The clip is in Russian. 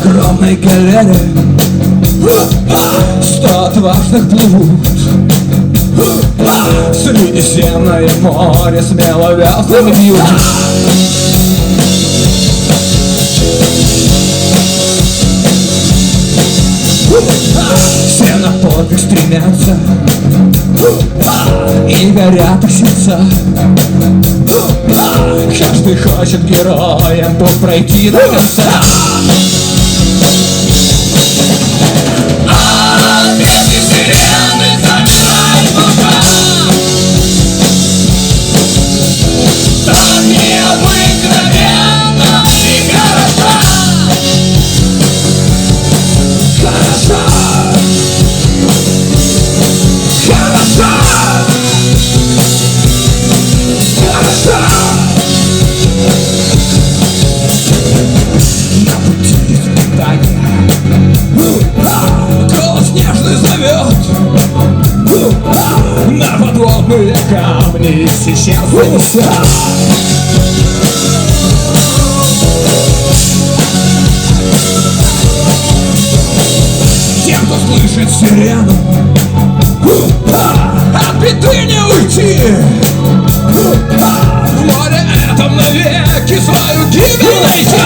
огромной галере 100 отважных плывут в Средиземное море, смело веслами бьют. Все на подвиг стремятся, и горят их сердца. Каждый хочет героем путь пройти до конца. А песни сирены замирает душа. Так необыкновенно и хороша. Хороша. Хороша. Хороша. На пути испытания голос нежный зовет. На подводные камни сейчас занесет. Тем, кто слышит сирену, от беды не уйти. В море этом навеки свою гибель найти.